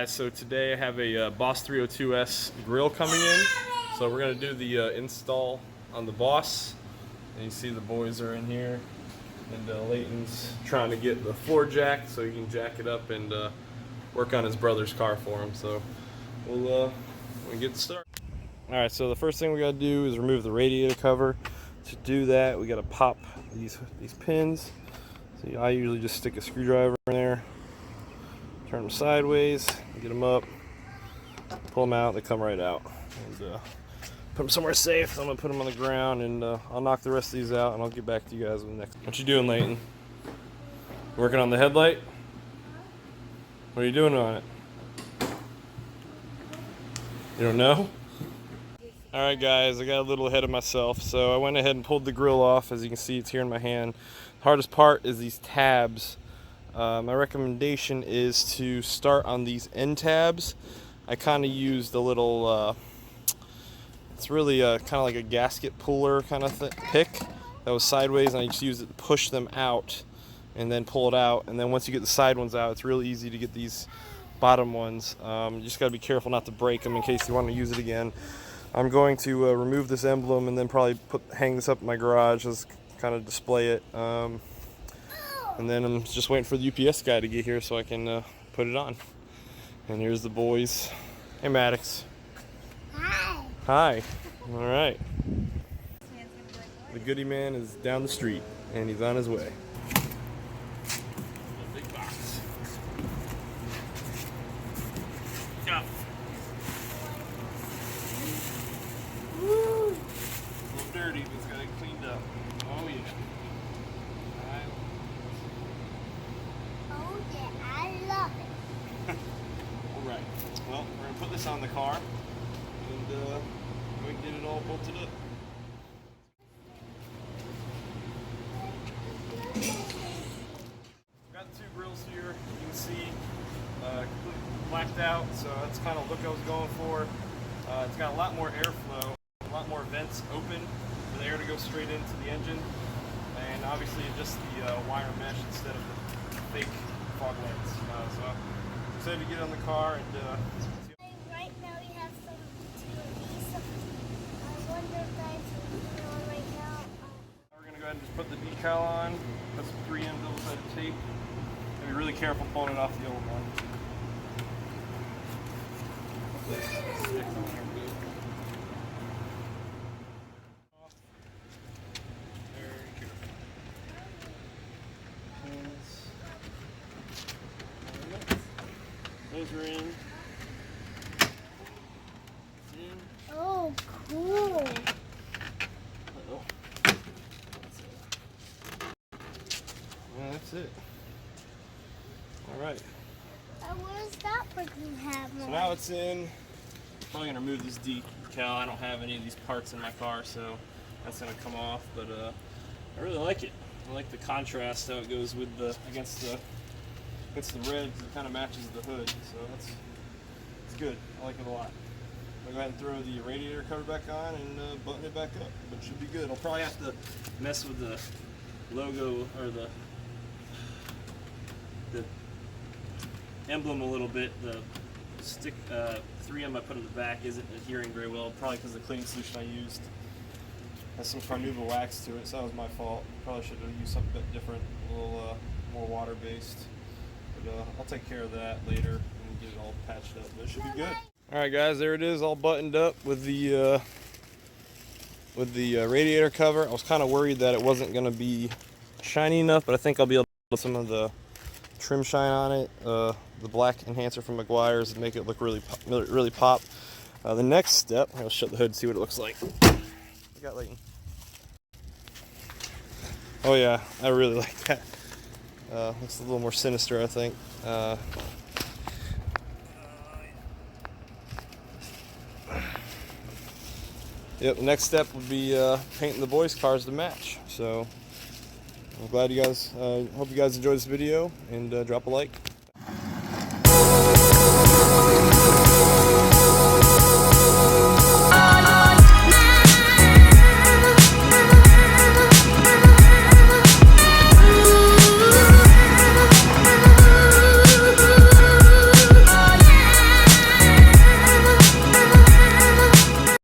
guys, so today I have a Boss 302S Grille coming in. So we're going to do the install on the Boss. And you see the boys are in here. And Leighton's trying to get the floor jacked so he can jack it up and work on his brother's car for him. So we'll get started. Alright, so the first thing we got to do is remove the radiator cover. To do that, we got to pop these pins. So I usually just stick a screwdriver in there. Turn them sideways, get them up, pull them out, they come right out. And put them somewhere safe. So I'm going to put them on the ground, and I'll knock the rest of these out, and I'll get back to you guys with the next. What you doing, Leighton? Working on the headlight? What are you doing on it? You don't know? Alright guys, I got a little ahead of myself, so I went ahead and pulled the grill off. As you can see, it's here in my hand. The hardest part is these tabs. My recommendation is to start on these end tabs. I kind of used a little, it's really kind of like a gasket puller kind of pick that was sideways, and I just used it to push them out and then pull it out. And then once you get the side ones out, it's really easy to get these bottom ones. You just got to be careful not to break them in case you want to use it again. I'm going to remove this emblem and then probably hang this up in my garage, just kind of display it. And then I'm just waiting for the UPS guy to get here so I can put it on. And here's the boys. Hey, Maddox. Hi. Hi. All right. The goodie man is down the street, and he's on his way. Big box. Yeah. A little dirty, but it's got it cleaned up. Oh, yeah. Alright, well, we're going to put this on the car and we can get it all bolted up. Got two grills here, you can see completely blacked out, so that's kind of the look I was going for. It's got a lot more airflow, a lot more vents open for the air to go straight into the engine, and obviously just the wire mesh instead of the fake fog lights. So I'm excited to get on the car and Right now we have some TVs. I wonder if that's on right now. We're going to go ahead and just put the decal on, put some 3M double-sided tape, and be really careful pulling it off the old one. Those are in. Oh, cool. Uh-oh. That's it. All right. Where's that freaking hammer? So now it's in. Probably gonna remove this decal. I don't have any of these parts in my car, so that's gonna come off. But I really like it. I like the contrast, how it goes with against the red, because it kind of matches the hood. So it's good. I like it a lot. I'll go ahead and throw the radiator cover back on and button it back up. But it should be good. I'll probably have to mess with the logo or the emblem a little bit. The stick 3M I put on the back isn't adhering very well, probably because the cleaning solution I used has some carnauba wax to it, so that was my fault. Probably should have used something a bit different, a little more water-based. But I'll take care of that later and get it all patched up. But it should be good. All right, guys, there it is, all buttoned up with the radiator cover. I was kind of worried that it wasn't going to be shiny enough, but I think I'll be able to put some of the trim shine on it. The black enhancer from Meguiar's to make it look really pop. The next step, I'll shut the hood and see what it looks like. I got Leighton. Oh yeah, I really like that. Looks a little more sinister, I think. Yep, the next step would be painting the boys' cars to match. So I'm glad you guys, hope you guys enjoyed this video, and drop a like.